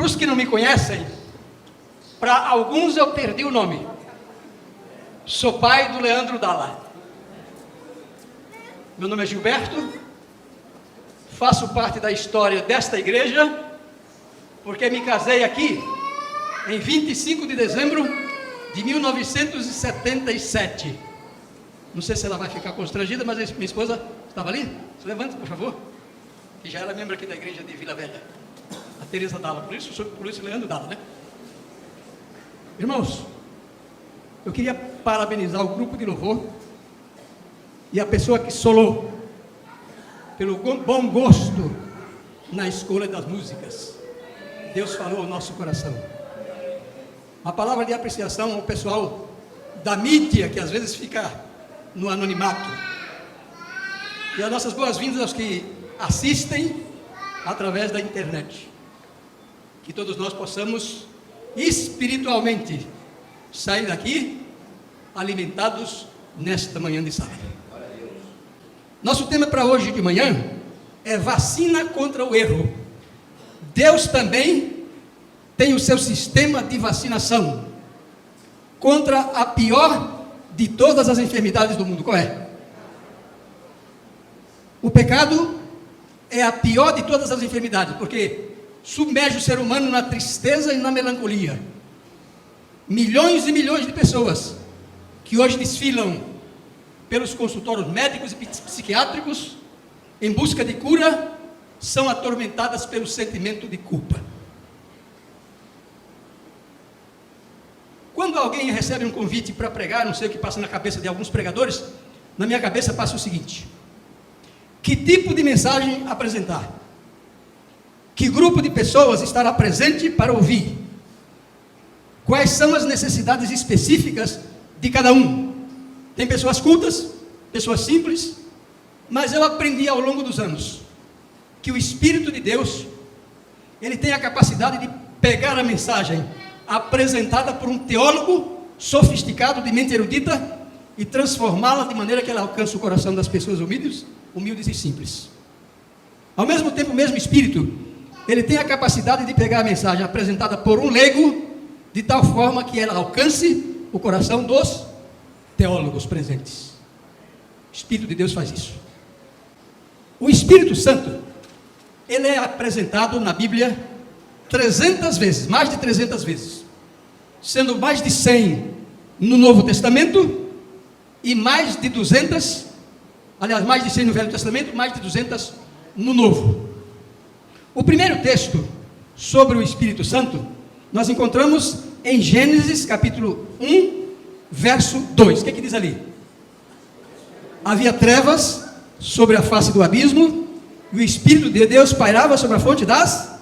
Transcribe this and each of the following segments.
os que não me conhecem, para alguns eu perdi o nome. Sou pai do Leandro Dalla. Meu nome é Gilberto, faço parte da história desta igreja, porque me casei aqui em 25 de dezembro de 1977. Não sei se ela vai ficar constrangida, mas minha esposa estava ali. Se levante, por favor. Que já era membro aqui da igreja de Vila Velha. A Teresa Dalla, por isso Leandro Dalla, né? Irmãos, eu queria parabenizar o grupo de louvor e a pessoa que solou pelo bom gosto na escolha das músicas. Deus falou ao nosso coração. A palavra de apreciação ao pessoal da mídia, que às vezes fica no anonimato. E as nossas boas-vindas aos que assistem através da internet. Que todos nós possamos espiritualmente sair daqui alimentados nesta manhã de sábado. Nosso tema para hoje de manhã é vacina contra o erro. Deus também tem o seu sistema de vacinação contra a pior de todas as enfermidades do mundo. Qual é? O pecado é a pior de todas as enfermidades, porque submerge o ser humano na tristeza e na melancolia. Milhões e milhões de pessoas que hoje desfilam pelos consultórios médicos e psiquiátricos em busca de cura são atormentadas pelo sentimento de culpa. Quando alguém recebe um convite para pregar, não sei o que passa na cabeça de alguns pregadores, na minha cabeça passa o seguinte: que tipo de mensagem apresentar? Que grupo de pessoas estará presente para ouvir? Quais são as necessidades específicas de cada um? Tem pessoas cultas, pessoas simples, mas eu aprendi ao longo dos anos que o Espírito de Deus, ele tem a capacidade de pegar a mensagem apresentada por um teólogo sofisticado, de mente erudita, e transformá-la de maneira que ela alcance o coração das pessoas humildes e simples. Ao mesmo tempo, o mesmo Espírito, ele tem a capacidade de pegar a mensagem apresentada por um leigo, de tal forma que ela alcance o coração dos teólogos presentes. O Espírito de Deus faz isso. O Espírito Santo, ele é apresentado na Bíblia 300 vezes, mais de 300 vezes, sendo mais de 100 no Novo Testamento e mais de 200, aliás, mais de 100 no Velho Testamento, mais de 200 no Novo. O primeiro texto sobre o Espírito Santo nós encontramos em Gênesis capítulo 1, verso 2. O que diz ali? Havia trevas sobre a face do abismo, e o Espírito de Deus pairava sobre a fonte das...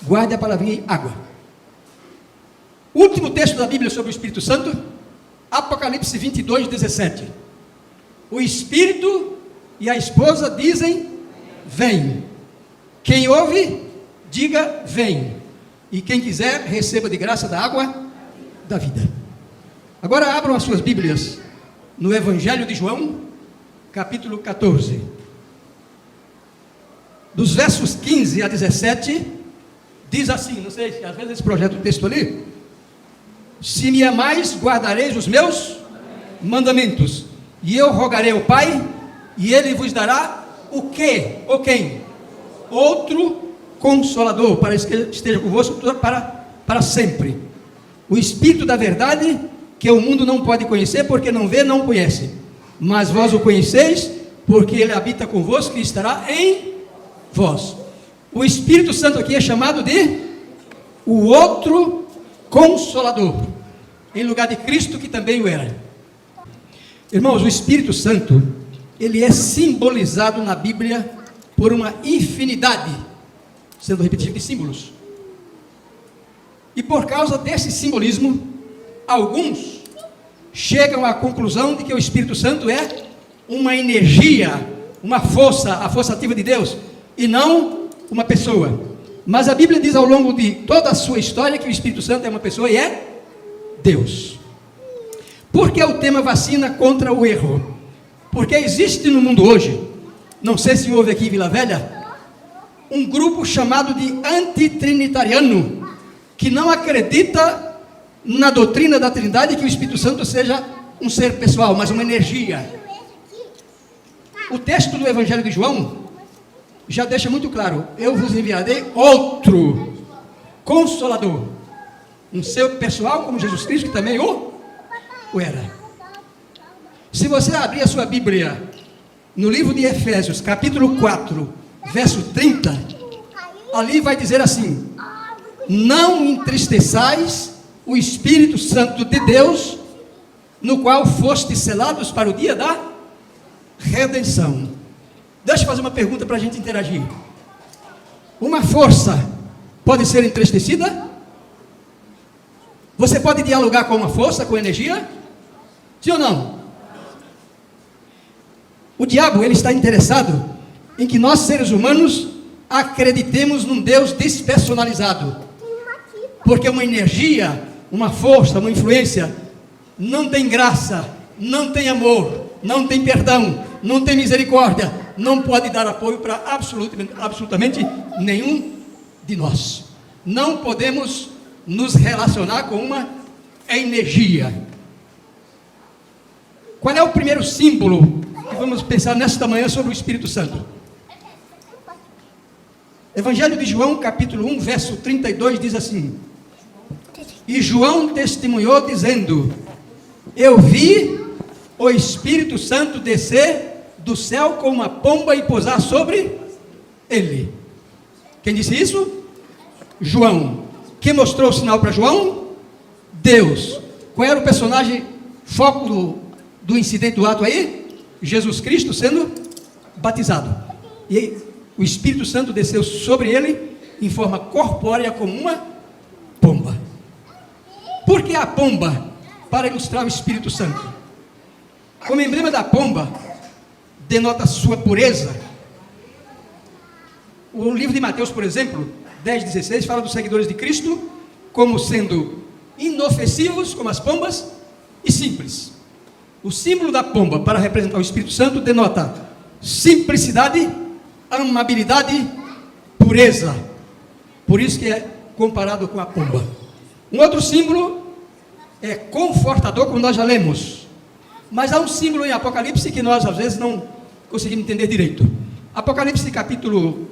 Guarde a palavrinha água. O último texto da Bíblia sobre o Espírito Santo, Apocalipse 22, 17. O Espírito e a esposa dizem: vem. Quem ouve, diga: vem. E quem quiser, receba de graça da água da vida. Agora abram as suas Bíblias no Evangelho de João, capítulo 14. Dos versos 15 a 17, diz assim, não sei se às vezes esse projeta o texto ali: se me amais, guardareis os meus mandamentos, e eu rogarei ao Pai, e Ele vos dará o quê? Ou quem? Outro Consolador, para que esteja convosco para sempre. O Espírito da verdade, que o mundo não pode conhecer, porque não vê, não conhece. Mas vós o conheceis, porque Ele habita convosco e estará em vós. O Espírito Santo aqui é chamado de o outro Consolador, em lugar de Cristo, que também o era. Irmãos, o Espírito Santo, ele é simbolizado na Bíblia por uma infinidade, sendo repetido, de símbolos. E por causa desse simbolismo, alguns chegam à conclusão de que o Espírito Santo é uma energia, uma força, a força ativa de Deus, e não uma pessoa. Mas a Bíblia diz ao longo de toda a sua história que o Espírito Santo é uma pessoa e é Deus. Por que o tema vacina contra o erro? Porque existe no mundo hoje, não sei se houve aqui em Vila Velha, um grupo chamado de antitrinitariano, que não acredita na doutrina da Trindade, que o Espírito Santo seja um ser pessoal, mas uma energia. O texto do Evangelho de João já deixa muito claro: eu vos enviarei outro Consolador, um ser pessoal como Jesus Cristo, que também o era. Se você abrir a sua Bíblia no livro de Efésios, capítulo 4, verso 30, ali vai dizer assim: não entristeçais o Espírito Santo de Deus, no qual fostes selados para o dia da redenção. Deixa eu fazer uma pergunta para a gente interagir. Uma força pode ser entristecida? Você pode dialogar com uma força, com energia? Sim ou não? O diabo, ele está interessado em que nós, seres humanos, acreditemos num Deus despersonalizado. Porque uma energia, uma força, uma influência, não tem graça, não tem amor, não tem perdão, não tem misericórdia, não pode dar apoio para absolutamente nenhum de nós. Não podemos nos relacionar com uma energia. Qual é o primeiro símbolo que vamos pensar nesta manhã sobre o Espírito Santo? Evangelho de João, capítulo 1, verso 32, diz assim: e João testemunhou dizendo: eu vi o Espírito Santo descer do céu com uma pomba e pousar sobre ele. Quem disse isso? João. Quem mostrou o sinal para João? Deus. Qual era o personagem foco do incidente, do ato aí? Jesus Cristo sendo batizado. E o Espírito Santo desceu sobre ele em forma corpórea como uma pomba. Por que a pomba? Para ilustrar o Espírito Santo. Como emblema da pomba denota sua pureza. O livro de Mateus, por exemplo, 10:16, fala dos seguidores de Cristo como sendo inofensivos, como as pombas, e simples. O símbolo da pomba para representar o Espírito Santo denota simplicidade, amabilidade, pureza. Por isso que é comparado com a pomba. Um outro símbolo é confortador, como nós já lemos. Mas há um símbolo em Apocalipse que nós às vezes não conseguimos entender direito. Apocalipse capítulo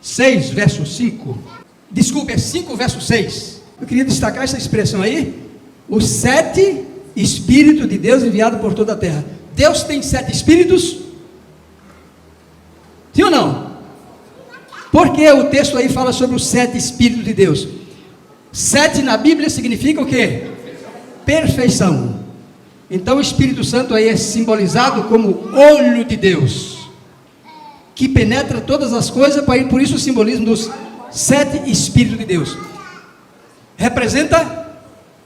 6, verso 5. Desculpe, é 5, verso 6. Eu queria destacar essa expressão aí: os 7 Espíritos de Deus enviados por toda a terra. Deus tem 7 Espíritos? Sim ou não? Porque o texto aí fala sobre os 7 Espíritos de Deus. 7 na Bíblia significa o quê? Perfeição. Então o Espírito Santo aí é simbolizado como olho de Deus, que penetra todas as coisas, por isso o simbolismo dos 7 Espíritos de Deus. Representa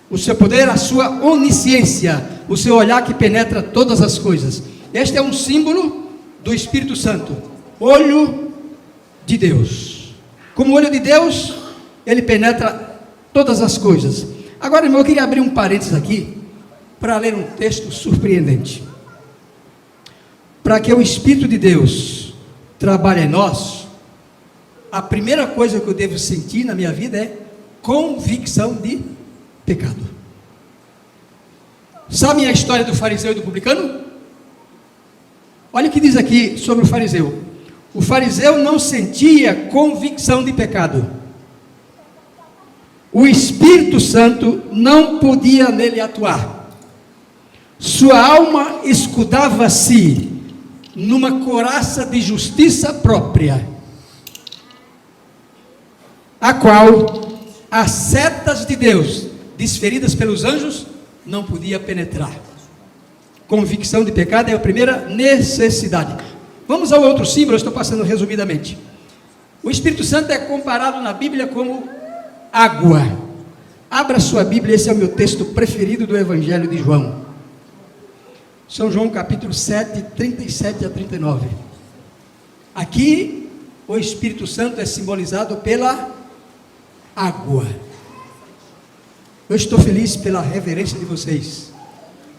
o seu poder, a sua onisciência, o seu olhar que penetra todas as coisas. Este é um símbolo do Espírito Santo, olho de Deus. Como olho de Deus, ele penetra todas as coisas. Agora, irmão, eu queria abrir um parênteses aqui, para ler um texto surpreendente. Para que o Espírito de Deus trabalhe em nós, a primeira coisa que eu devo sentir na minha vida é convicção de pecado. Sabem a história do fariseu e do publicano? Olha o que diz aqui sobre o fariseu. O fariseu não sentia convicção de pecado. O Espírito Santo não podia nele atuar. Sua alma escudava-se numa couraça de justiça própria, a qual as setas de Deus, desferidas pelos anjos, não podia penetrar. Convicção de pecado é a primeira necessidade. Vamos ao outro símbolo, eu estou passando resumidamente. O Espírito Santo é comparado na Bíblia como água. Abra sua Bíblia, esse é o meu texto preferido do Evangelho de João. São João capítulo 7, 37 a 39. Aqui, o Espírito Santo é simbolizado pela água. Eu estou feliz pela reverência de vocês.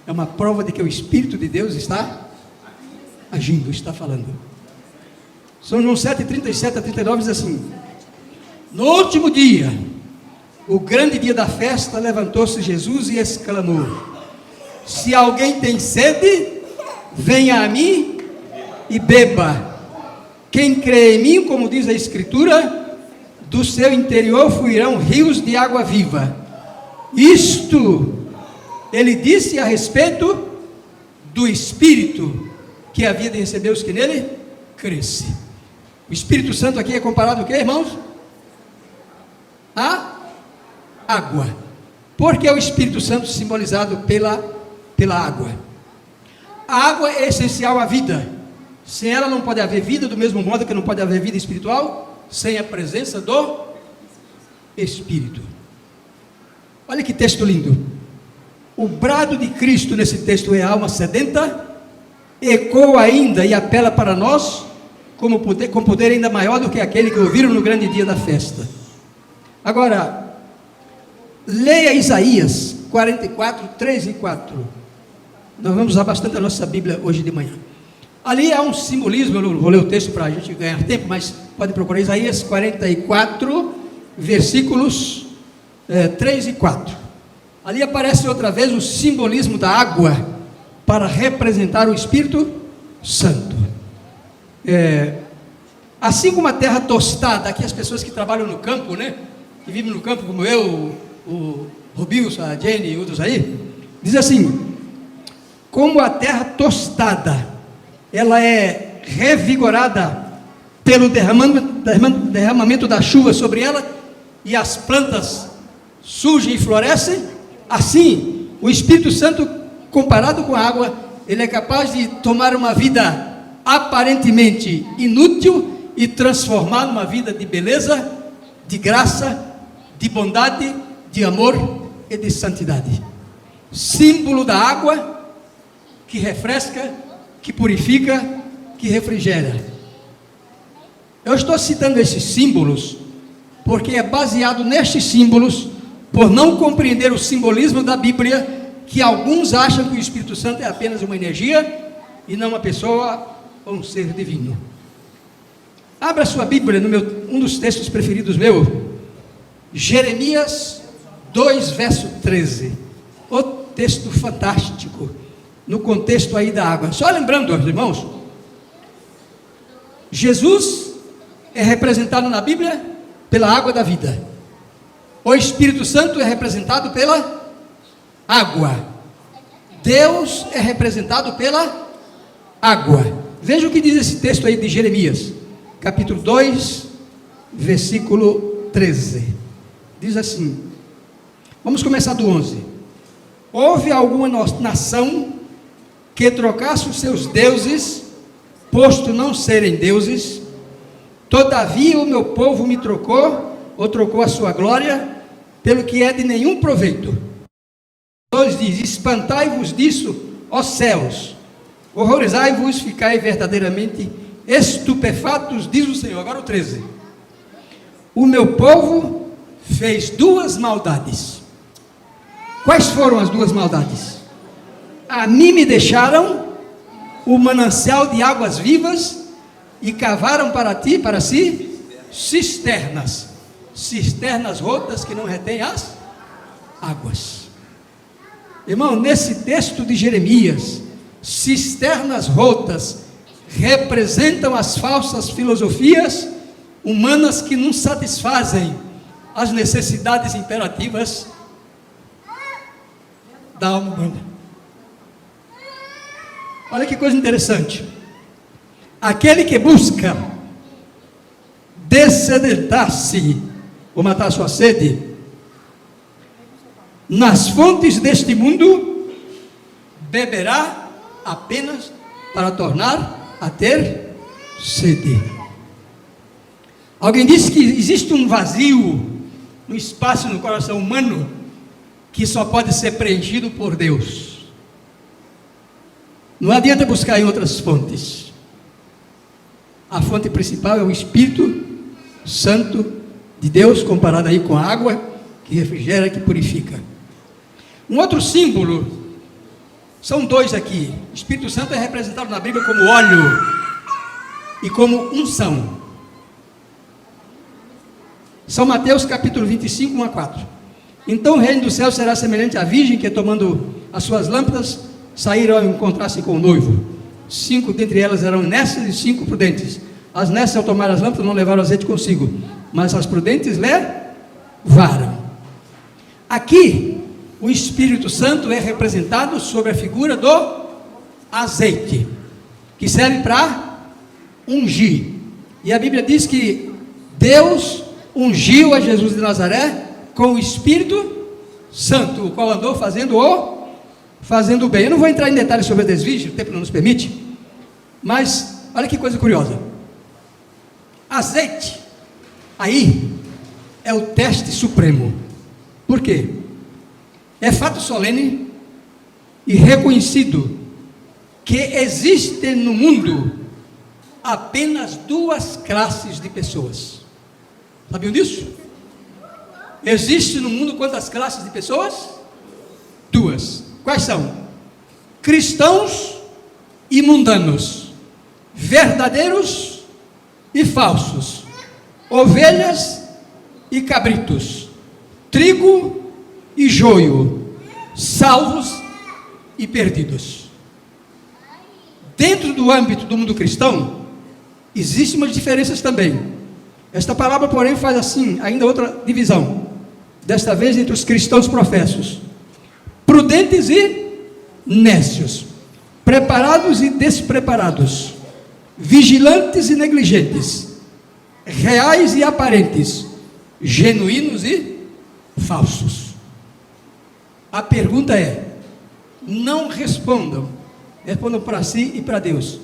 É uma prova de que o Espírito de Deus está agindo, está falando. São João 7, 37 a 39 diz assim: no último dia, o grande dia da festa, levantou-se Jesus e exclamou: se alguém tem sede, venha a mim e beba. Quem crê em mim, como diz a Escritura, do seu interior fluirão rios de água viva. Isto ele disse a respeito do Espírito que havia de receber os que nele crescem. O Espírito Santo aqui é comparado ao que, irmãos? A água. Porque é o Espírito Santo simbolizado pela água. A água é essencial à vida. Sem ela não pode haver vida, do mesmo modo que não pode haver vida espiritual sem a presença do Espírito. Olha que texto lindo. O brado de Cristo nesse texto é a alma sedenta, ecoa ainda e apela para nós com poder ainda maior do que aquele que ouviram no grande dia da festa. Agora, leia Isaías 44, 3 e 4. Nós vamos usar bastante a nossa Bíblia hoje de manhã. Ali há um simbolismo, eu não vou ler o texto para a gente ganhar tempo, mas pode procurar Isaías 44, versículos 3 e 4. Ali aparece outra vez o simbolismo da água para representar o Espírito Santo. Assim como a terra tostada, aqui as pessoas que trabalham no campo, né, que vivem no campo como eu, o Rubilson, a Jenny e outros aí, diz assim: como a terra tostada, ela é revigorada pelo derramamento da chuva sobre ela, e as plantas surgem e florescem, assim, o Espírito Santo, comparado com a água, ele é capaz de tomar uma vida aparentemente inútil e transformar numa vida de beleza, de graça, de bondade, de amor e de santidade. Símbolo da água que refresca, que purifica, que refrigera. Eu estou citando esses símbolos porque é baseado nestes símbolos, por não compreender o simbolismo da Bíblia, que alguns acham que o Espírito Santo é apenas uma energia e não uma pessoa ou um ser divino. Abra sua Bíblia no um dos textos preferidos meu, Jeremias 2, verso 13. O texto fantástico, no contexto aí da água. Só lembrando, irmãos, Jesus é representado na Bíblia pela água da vida. O Espírito Santo é representado pela água. Deus é representado pela água. Veja o que diz esse texto aí de Jeremias, capítulo 2, versículo 13. Diz assim, vamos começar do 11. Houve alguma nação que trocasse os seus deuses, posto não serem deuses? Todavia o meu povo me trocou, ou trocou a sua glória, pelo que é de nenhum proveito. Deus diz: espantai-vos disso, ó céus, horrorizai-vos, ficai verdadeiramente estupefatos, diz o Senhor. Agora o 13. O meu povo fez duas maldades. Quais foram as duas maldades? A mim me deixaram o manancial de águas vivas e cavaram para si cisternas rotas que não retêm as águas. Irmão, nesse texto de Jeremias, cisternas rotas representam as falsas filosofias humanas que não satisfazem as necessidades imperativas da alma humana. Olha que coisa interessante. Aquele que busca dessedentar-se ou matar sua sede nas fontes deste mundo, beberá apenas para tornar a ter sede. Alguém disse que existe um vazio no espaço, no coração humano, que só pode ser preenchido por Deus. Não adianta buscar em outras fontes. A fonte principal é o Espírito Santo de Deus, comparado aí com a água que refrigera, que purifica. Um outro símbolo, são dois aqui. O Espírito Santo é representado na Bíblia como óleo e como unção. São Mateus capítulo 25, 1 a 4. Então o reino do céu será semelhante à virgem que, tomando as suas lâmpadas, saíram ao encontrar-se com o noivo. 5 dentre elas eram nécias e 5 prudentes. As nécias, ao tomar as lâmpadas, não levaram azeite consigo, mas as prudentes levaram. Aqui, o Espírito Santo é representado sobre a figura do azeite, que serve para ungir. E a Bíblia diz que Deus ungiu a Jesus de Nazaré com o Espírito Santo, o qual andou fazendo o bem. Eu não vou entrar em detalhes sobre o desvio, o tempo não nos permite, mas olha que coisa curiosa. Azeite, aí é o teste supremo. Por quê? É fato solene e reconhecido que existem no mundo apenas 2 classes de pessoas. Sabiam disso? Existe no mundo quantas classes de pessoas? 2. Quais são? Cristãos e mundanos, verdadeiros e falsos, ovelhas e cabritos, trigo e joio, salvos e perdidos. Dentro do âmbito do mundo cristão, existem umas diferenças também. Esta palavra, porém, faz assim, ainda outra divisão, desta vez entre os cristãos professos: prudentes e nécios, preparados e despreparados, vigilantes e negligentes, reais e aparentes, genuínos e falsos. A pergunta é: não respondam para si e para Deus,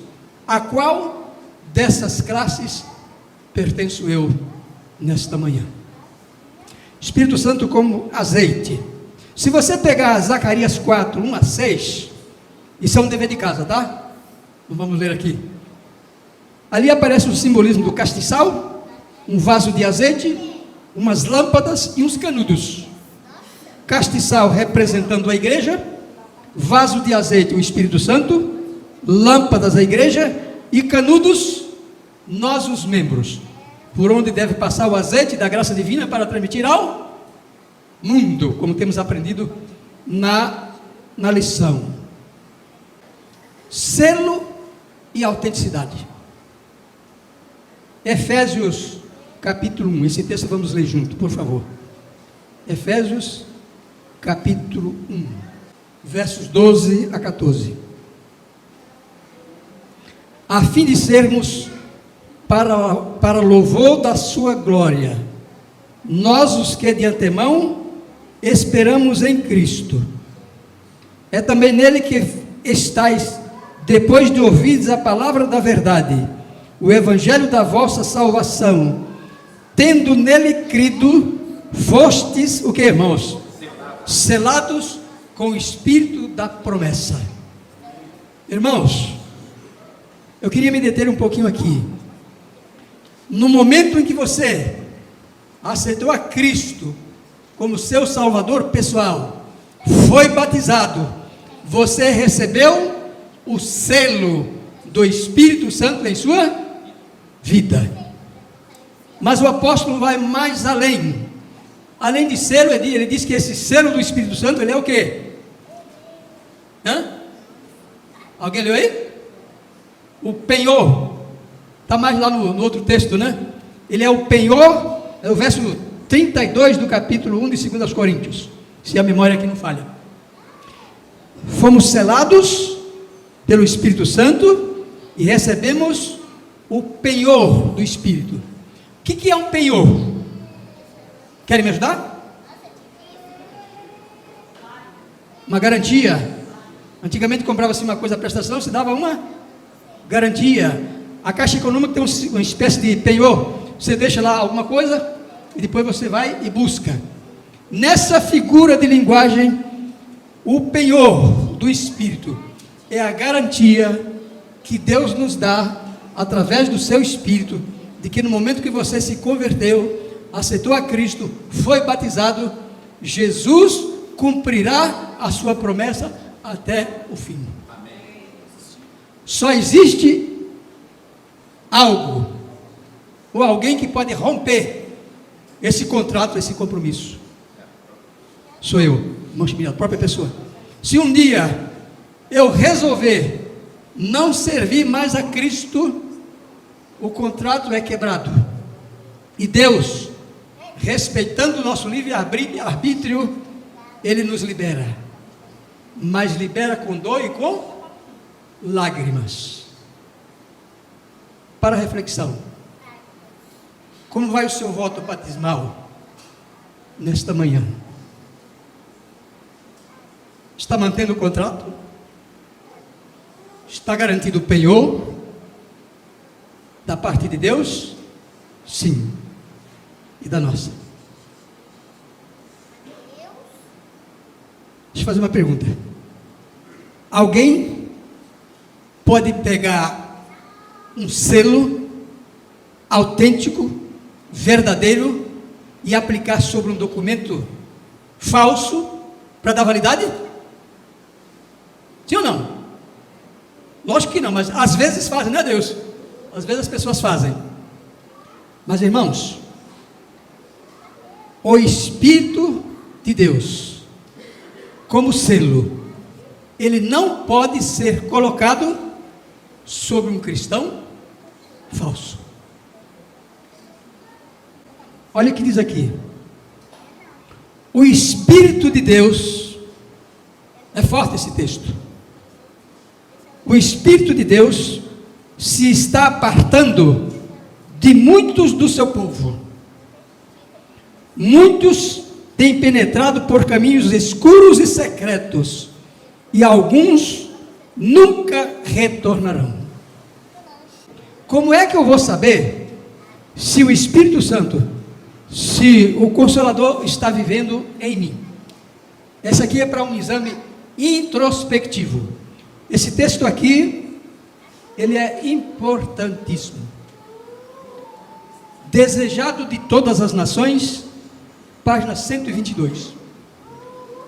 a qual dessas classes pertenço eu nesta manhã? Espírito Santo como azeite. Se você pegar Zacarias 4, 1 a 6, isso é um dever de casa, tá? Não vamos ler aqui. Ali aparece o simbolismo do castiçal, um vaso de azeite, umas lâmpadas e uns canudos. Castiçal representando a igreja, vaso de azeite o Espírito Santo, lâmpadas a igreja e canudos nós os membros, por onde deve passar o azeite da graça divina para transmitir ao mundo, como temos aprendido na lição. Selo e autenticidade. Efésios capítulo 1, esse texto vamos ler junto, por favor. Efésios capítulo 1, versos 12 a 14. A fim de sermos para louvor da sua glória, nós os que de antemão esperamos em Cristo. É também nele que estáis, depois de ouvirdes a palavra da verdade, o evangelho da vossa salvação, tendo nele crido, fostes, o que, irmãos? Selados com o Espírito da promessa. Irmãos, eu queria me deter um pouquinho aqui. No momento em que você aceitou a Cristo como seu Salvador pessoal, foi batizado, você recebeu o selo do Espírito Santo em sua vida. Mas o apóstolo vai mais além. Além de selo, ele diz que esse selo do Espírito Santo, ele é o quê? Alguém leu aí? O penhor. Está mais lá no outro texto, né? Ele é o penhor, é o verso 32 do capítulo 1 de 2 Coríntios, se a memória aqui não falha. Fomos selados pelo Espírito Santo e recebemos o penhor do Espírito. O que é um penhor? Querem me ajudar? Uma garantia. Antigamente comprava-se uma coisa à prestação, se dava uma garantia. A Caixa Econômica tem uma espécie de penhor. Você deixa lá alguma coisa e depois você vai e busca. Nessa figura de linguagem, o penhor do Espírito é a garantia que Deus nos dá através do seu Espírito, de que no momento que você se converteu, aceitou a Cristo, foi batizado, Jesus cumprirá a sua promessa até o fim. Só existe algo ou alguém que pode romper esse contrato, esse compromisso? Sou eu, irmão Chimilhado, a própria pessoa. Se um dia eu resolver não servir mais a Cristo, o contrato é quebrado. E Deus, respeitando o nosso livre-arbítrio, Ele nos libera. Mas libera com dor e com lágrimas. Para reflexão. Como vai o seu voto batismal nesta manhã? Está mantendo o contrato? Está garantido o penhor da parte de Deus? Sim. E da nossa? Deixa eu fazer uma pergunta. Alguém pode pegar um selo autêntico, verdadeiro, e aplicar sobre um documento falso para dar validade? Sim ou não? Lógico que não, mas às vezes fazem, né, Deus? Às vezes as pessoas fazem. Mas, irmãos, o Espírito de Deus, como selo, ele não pode ser colocado sobre um cristão falso. Olha o que diz aqui. O Espírito de Deus, é forte esse texto. O Espírito de Deus se está apartando de muitos do seu povo. Muitos têm penetrado por caminhos escuros e secretos, e alguns nunca retornarão. Como é que eu vou saber se o Espírito Santo, se o Consolador está vivendo em mim? Esse aqui é para um exame introspectivo. Esse texto aqui, ele é importantíssimo. Desejado de todas as nações, página 122.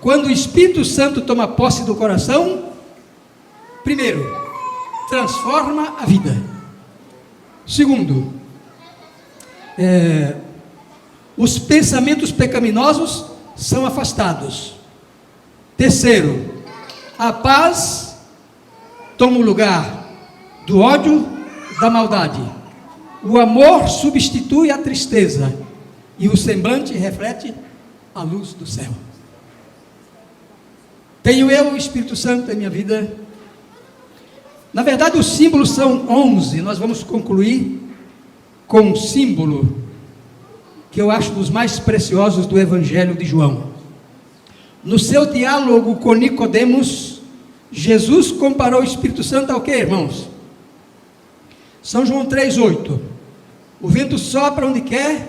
Quando o Espírito Santo toma posse do coração, primeiro, transforma a vida. Segundo, os pensamentos pecaminosos são afastados. Terceiro, a paz toma o lugar do ódio, da maldade. O amor substitui a tristeza, e o semblante reflete a luz do céu. Tenho eu o Espírito Santo em minha vida? Na verdade, os símbolos são 11. Nós vamos concluir com um símbolo que eu acho dos mais preciosos do Evangelho de João. No seu diálogo com Nicodemos, Jesus comparou o Espírito Santo ao que, irmãos? São João 3,8. O vento sopra onde quer,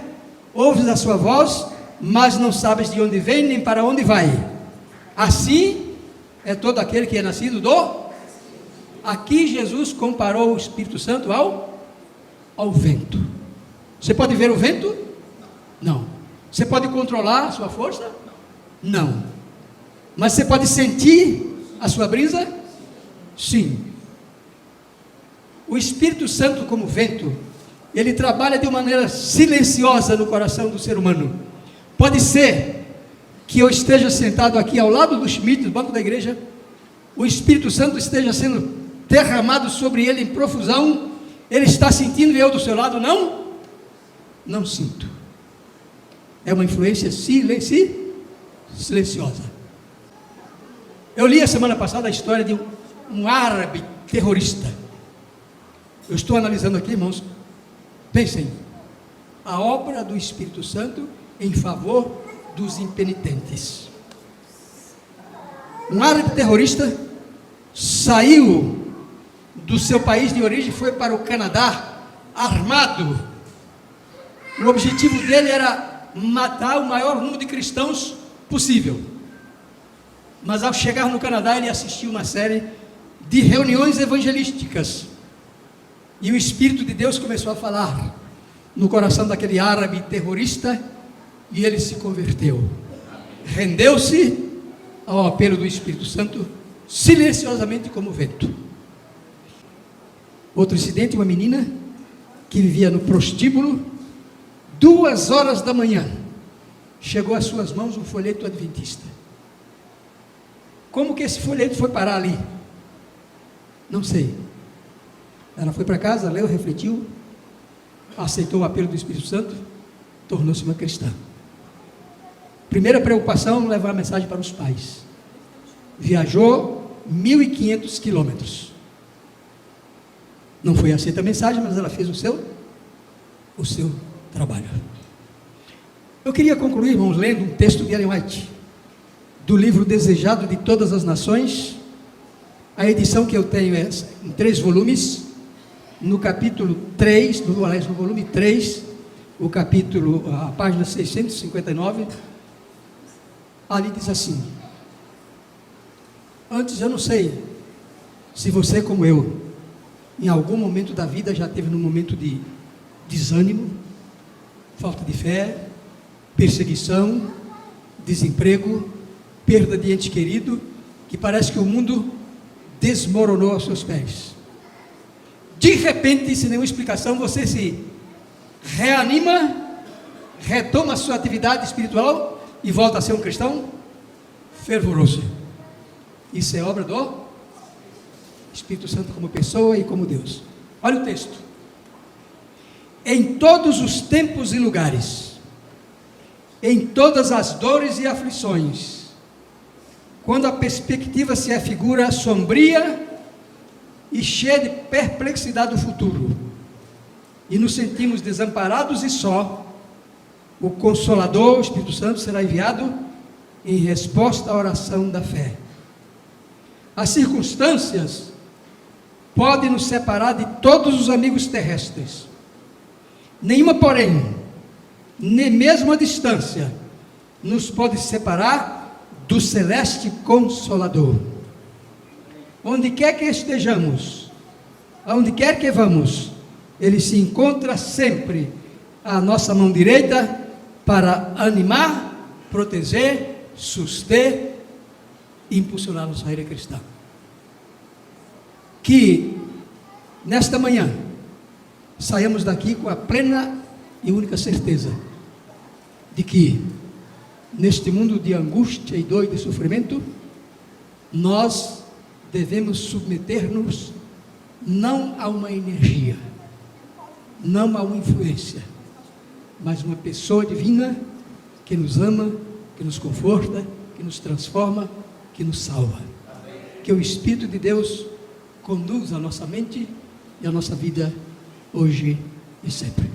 ouves a sua voz, mas não sabes de onde vem nem para onde vai. Assim é todo aquele que é nascido do... Aqui Jesus comparou o Espírito Santo ao vento. Você pode ver o vento? Não. Você pode controlar a sua força? Não. Mas você pode sentir a sua brisa? Sim. O Espírito Santo, como vento, ele trabalha de uma maneira silenciosa no coração do ser humano. Pode ser que eu esteja sentado aqui ao lado do Schmidt, do banco da igreja, o Espírito Santo esteja sendo derramado sobre ele em profusão, ele está sentindo e eu do seu lado não sinto. É uma influência silenciosa. Eu li a semana passada a história de um árabe terrorista. Eu estou analisando aqui, irmãos. Pensem, a obra do Espírito Santo em favor dos impenitentes. Um árabe terrorista saiu do seu país de origem e foi para o Canadá armado. O objetivo dele era matar o maior número de cristãos possível. Mas ao chegar no Canadá, ele assistiu uma série de reuniões evangelísticas. E o Espírito de Deus começou a falar no coração daquele árabe terrorista, e ele se converteu. Rendeu-se ao apelo do Espírito Santo, silenciosamente como vento. Outro incidente, uma menina que vivia no prostíbulo 2h da manhã, chegou às suas mãos um folheto adventista. Como que esse folheto foi parar ali? Não sei. Ela foi para casa, leu, refletiu, aceitou o apelo do Espírito Santo, tornou-se uma cristã. Primeira preocupação, levar a mensagem para os pais. Viajou 1.500 quilômetros. Não foi aceita a mensagem, mas ela fez o seu trabalho. Eu queria concluir, irmãos, lendo um texto de Ellen White, do livro Desejado de Todas as Nações. A edição que eu tenho é em 3 volumes, no capítulo 3, no volume 3, a página 659, ali diz assim: antes, eu não sei se você, como eu, em algum momento da vida já teve num momento de desânimo, falta de fé, perseguição, desemprego, perda de ente querido, que parece que o mundo desmoronou aos seus pés. De repente, sem nenhuma explicação, você se reanima, retoma a sua atividade espiritual e volta a ser um cristão fervoroso. Isso é obra do Espírito Santo como pessoa e como Deus. Olha o texto: em todos os tempos e lugares, em todas as dores e aflições, quando a perspectiva se afigura sombria e cheia de perplexidade do futuro, e nos sentimos desamparados e só, o Consolador, o Espírito Santo, será enviado em resposta à oração da fé. As circunstâncias podem nos separar de todos os amigos terrestres. Nenhuma, porém, nem mesmo a distância, nos pode separar do celeste Consolador. Onde quer que estejamos, aonde quer que vamos, Ele se encontra sempre à nossa mão direita para animar, proteger, suster e impulsionar a nossa carreira cristã. Que nesta manhã saiamos daqui com a plena e única certeza de que neste mundo de angústia e dor e de sofrimento, nós devemos submeter-nos não a uma energia, não a uma influência, mas uma pessoa divina que nos ama, que nos conforta, que nos transforma, que nos salva. Que o Espírito de Deus conduza a nossa mente e a nossa vida hoje e sempre.